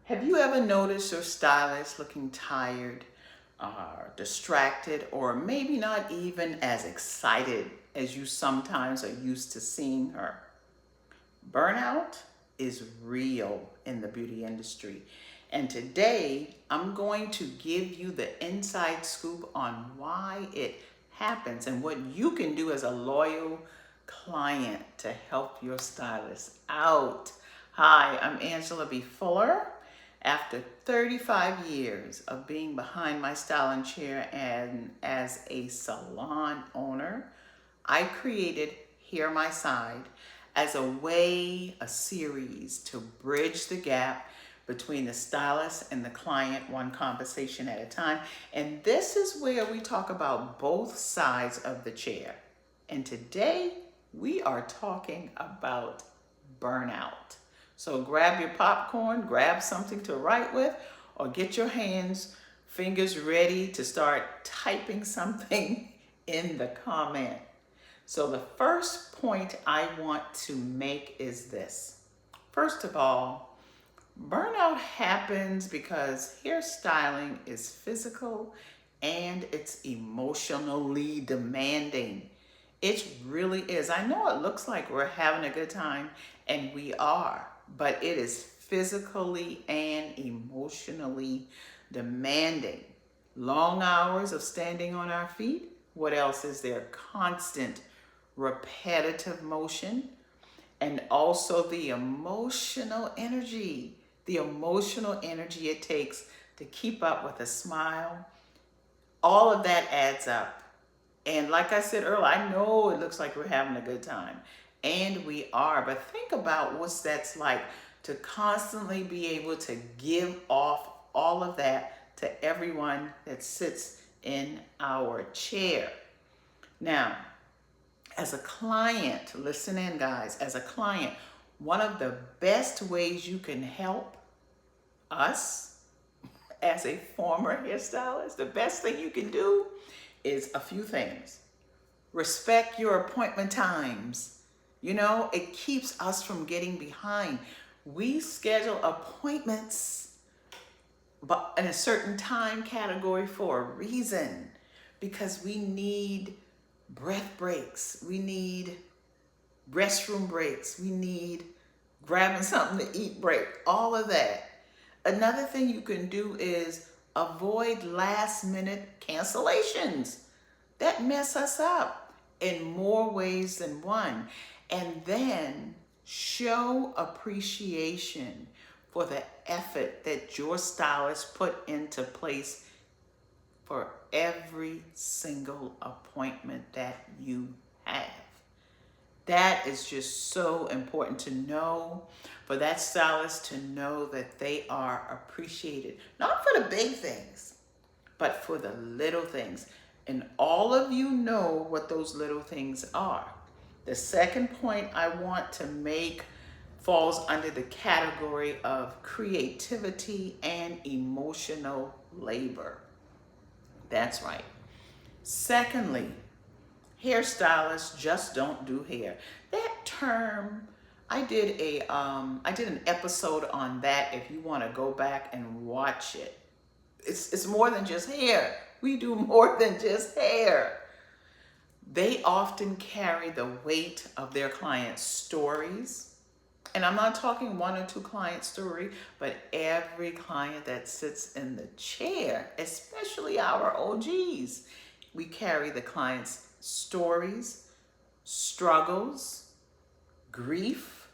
Have you ever noticed your stylist looking tired, distracted, or maybe not even as excited as you sometimes are used to seeing her? Burnout is real in the beauty industry. And today, I'm going to give you the inside scoop on why it happens and what you can do as a loyal client to help your stylist out. Hi, I'm Angela B. Fuller. After 35 years of being behind my styling chair and as a salon owner, I created Hear My Side as a series to bridge the gap between the stylist and the client, one conversation at a time. And this is where we talk about both sides of the chair. And today we are talking about burnout. So grab your popcorn, grab something to write with, or get your fingers ready to start typing something in the comment. So the first point I want to make is this. First of all, burnout happens because hairstyling is physical and it's emotionally demanding. It really is. I know it looks like we're having a good time, and we are, but it is physically and emotionally demanding. Long hours of standing on our feet. What else is there? Constant repetitive motion, and also the emotional energy it takes to keep up with a smile. All of that adds up. And like I said earlier, I know it looks like we're having a good time, and we are, but think about what that's like to constantly be able to give off all of that to everyone that sits in our chair. Now, as a client, listen in, guys, as a client, one of the best ways you can help us as a former hairstylist, the best thing you can do is a few things. Respect your appointment times. You know, it keeps us from getting behind. We schedule appointments but in a certain time category for a reason, because we need breath breaks, we need restroom breaks, we need grabbing something to eat break, all of that. Another thing you can do is avoid last minute cancellations that mess us up in more ways than one. And then show appreciation for the effort that your stylist put into place for every single appointment that you have. That is just so important to know, for that stylist to know that they are appreciated, not for the big things, but for the little things. And all of you know what those little things are. The second point I want to make falls under the category of creativity and emotional labor. That's right. Secondly, hairstylists just don't do hair. That term, I did an episode on that. If you want to go back and watch it, it's more than just hair. We do more than just hair. They often carry the weight of their clients' stories. And I'm not talking one or two client story, but every client that sits in the chair, especially our OGs, we carry the client's stories, struggles, grief,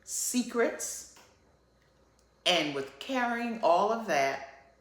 secrets. And with carrying all of that,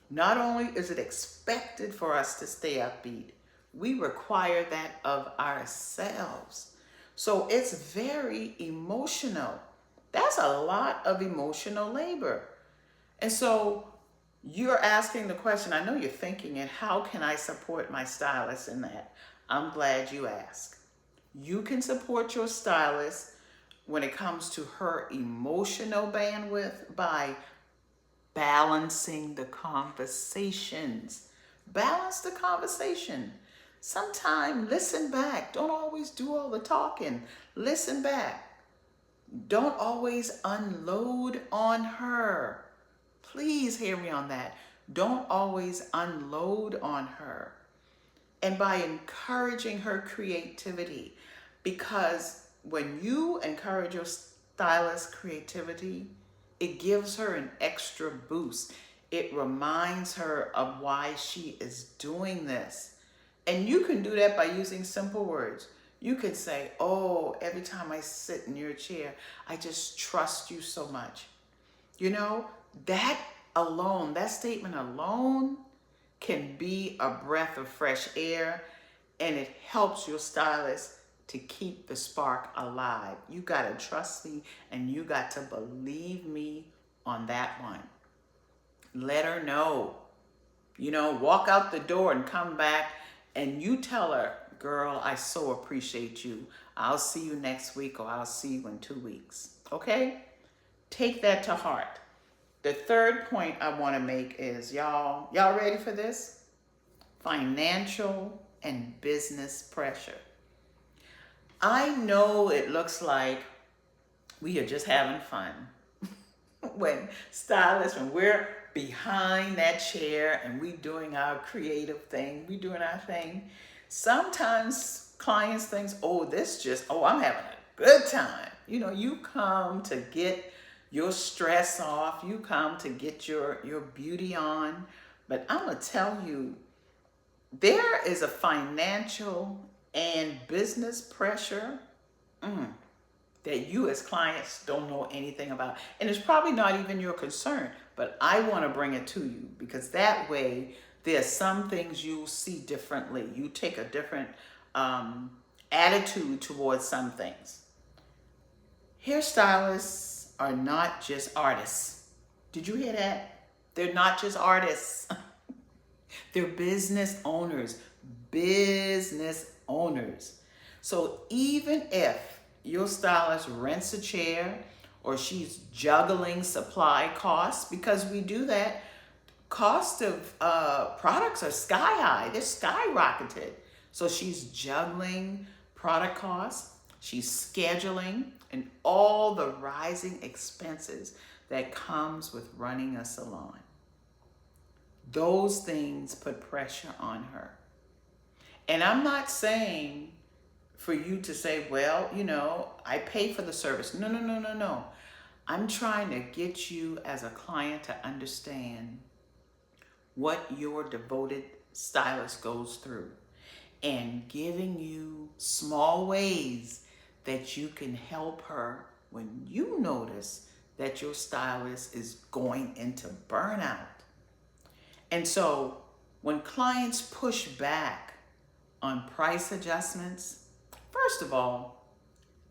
not only is it expected for us to stay upbeat, we require that of ourselves. So it's very emotional. That's a lot of emotional labor. And so you're asking the question, I know you're thinking it, how can I support my stylist in that? I'm glad you asked. You can support your stylist when it comes to her emotional bandwidth by balancing the conversations. Balance the conversation. Sometimes listen back. Don't always do all the talking. Listen back. Don't always unload on her. please hear me on that. Don't always unload on her. And by encouraging her creativity, because when you encourage your stylist creativity, it gives her an extra boost. It reminds her of why she is doing this. And you can do that by using simple words. You can say, oh, every time I sit in your chair, I just trust you so much. You know, that alone, that statement alone can be a breath of fresh air, and it helps your stylist to keep the spark alive. You got to trust me, and you got to believe me on that one. Let her know. You know, walk out the door and come back and you tell her, girl, I so appreciate you. I'll see you next week, or I'll see you in 2 weeks. Okay? Take that to heart. The third point I want to make is, y'all ready for this? Financial and business pressure. I know it looks like we are just having fun when we're behind that chair and we doing our creative thing, we doing our thing. Sometimes clients think, I'm having a good time. You know, you come to get your stress off, you come to get your beauty on. But I'm going to tell you, there is a financial and business pressure that you as clients don't know anything about. And it's probably not even your concern, but I want to bring it to you, because that way there's some things you'll see differently. You take a different attitude towards some things. Hairstylists are not just artists. Did you hear that? They're not just artists. They're business owners. Business owners. So even if your stylist rents a chair, or she's juggling supply costs, because we do that, cost of products are sky high. They're skyrocketed. So she's juggling product costs, she's scheduling, and all the rising expenses that comes with running a salon. Those things put pressure on her. And I'm not saying for you to say, well, you know, I pay for the service. No. I'm trying to get you as a client to understand what your devoted stylist goes through, and giving you small ways that you can help her when you notice that your stylist is going into burnout. And so when clients push back on price adjustments, first of all,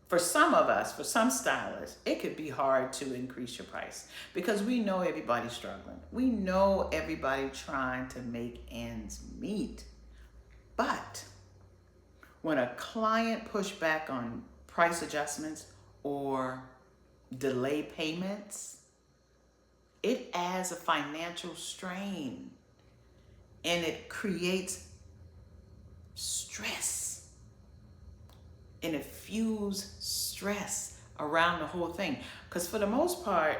for some of us, for some stylists, it could be hard to increase your price, because we know everybody's struggling. We know everybody trying to make ends meet. But when a client push back on price adjustments or delay payments, it adds a financial strain, and it creates stress. And it fuels stress around the whole thing. Because for the most part,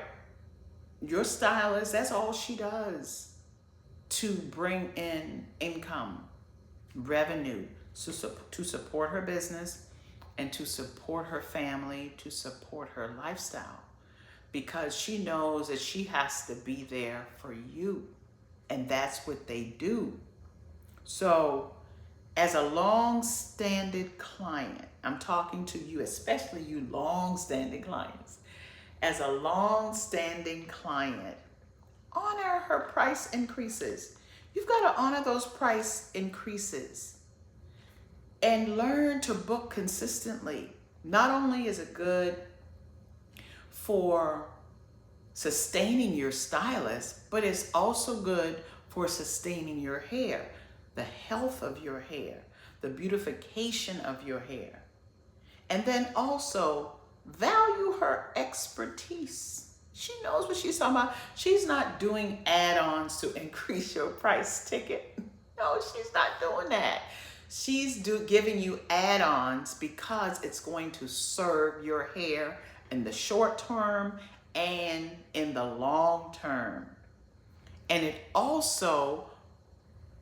your stylist, that's all she does to bring in income, revenue, to support her business, and to support her family, to support her lifestyle. Because she knows that she has to be there for you. And that's what they do. So as a long-standing client, I'm talking to you, especially you long-standing clients. As a long-standing client, honor her price increases. You've got to honor those price increases and learn to book consistently. Not only is it good for sustaining your stylist, but it's also good for sustaining your hair, the health of your hair, the beautification of your hair. And then also value her expertise. She knows what she's talking about. She's not doing add-ons to increase your price ticket. No, she's not doing that. She's giving you add-ons because it's going to serve your hair in the short term and in the long term. And it also,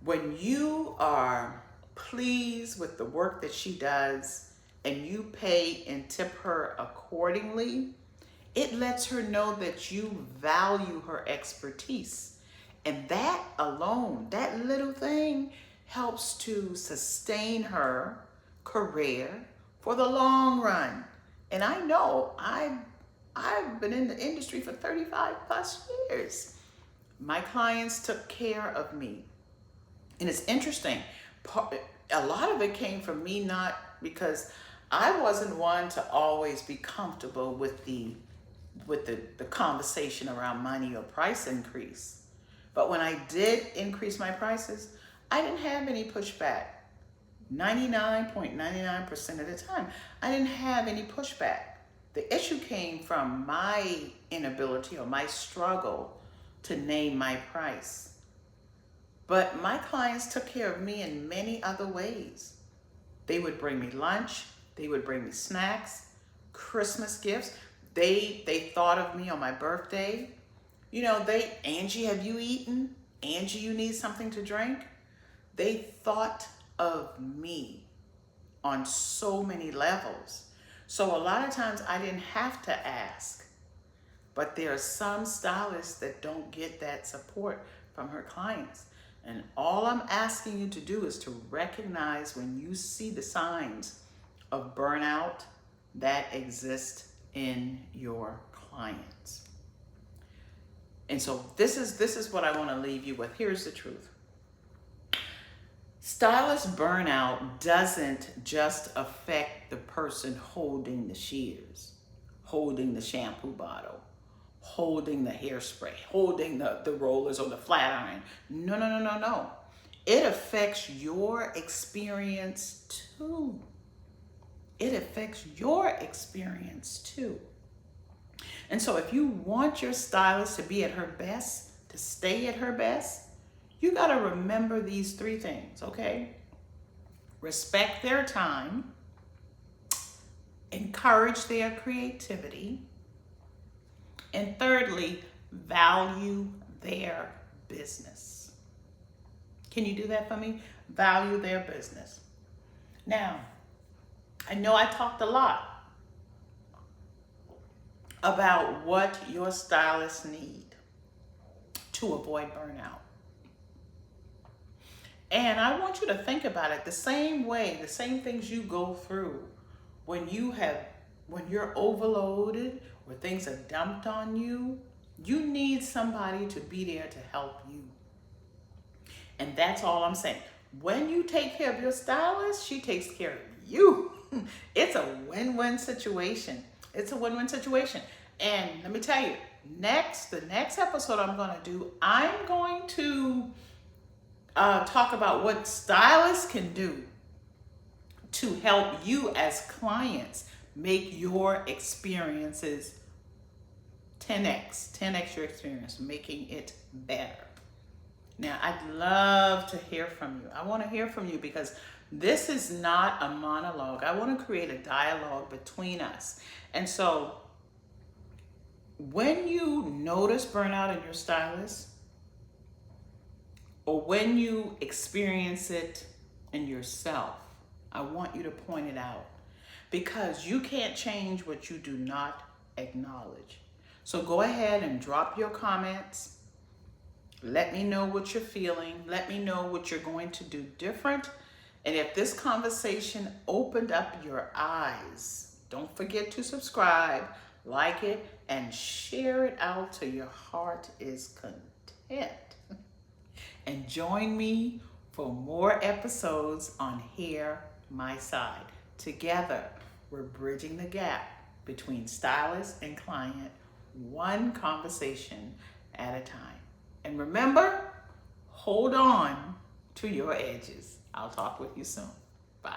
when you are pleased with the work that she does and you pay and tip her accordingly, it lets her know that you value her expertise. And that alone, that little thing, helps to sustain her career for the long run. And I know I've been in the industry for 35 plus years. My clients took care of me. And it's interesting. A lot of it came from me, not because I wasn't one to always be comfortable with the conversation around money or price increase. But when I did increase my prices, I didn't have any pushback. 99.99% of the time, I didn't have any pushback. The issue came from my inability or my struggle to name my price. But my clients took care of me in many other ways. They would bring me lunch, they would bring me snacks, Christmas gifts. They thought of me on my birthday. You know, Angie, have you eaten? Angie, you need something to drink? They thought of me on so many levels. So a lot of times I didn't have to ask. But there are some stylists that don't get that support from her clients. And all I'm asking you to do is to recognize when you see the signs of burnout that exist in your clients. And so this is what I want to leave you with. Here's the truth. Stylist burnout doesn't just affect the person holding the shears, holding the shampoo bottle, holding the hairspray, holding the rollers or the flat iron. No. It affects your experience too. It affects your experience too. And so if you want your stylist to be at her best, to stay at her best, you got to remember these three things, okay? Respect their time, encourage their creativity, and thirdly, value their business. Can you do that for me? Value their business. Now, I know I talked a lot about what your stylists need to avoid burnout. And I want you to think about it the same way, the same things you go through when you're overloaded or things are dumped on you. You need somebody to be there to help you. And that's all I'm saying. When you take care of your stylist, she takes care of you. It's a win-win situation. It's a win-win situation. And let me tell you, the next episode I'm going to talk about what stylists can do to help you as clients make your experiences 10x your experience, making it better. Now, I'd love to hear from you. I want to hear from you because this is not a monologue. I want to create a dialogue between us. And so when you notice burnout in your stylist, or when you experience it in yourself, I want you to point it out because you can't change what you do not acknowledge. So go ahead and drop your comments. Let me know what you're feeling. Let me know what you're going to do different. And if this conversation opened up your eyes, don't forget to subscribe, like it, and share it out till your heart is content. And join me for more episodes on Hear My Side. Together, we're bridging the gap between stylist and client, one conversation at a time. And remember, hold on to your edges. I'll talk with you soon. Bye.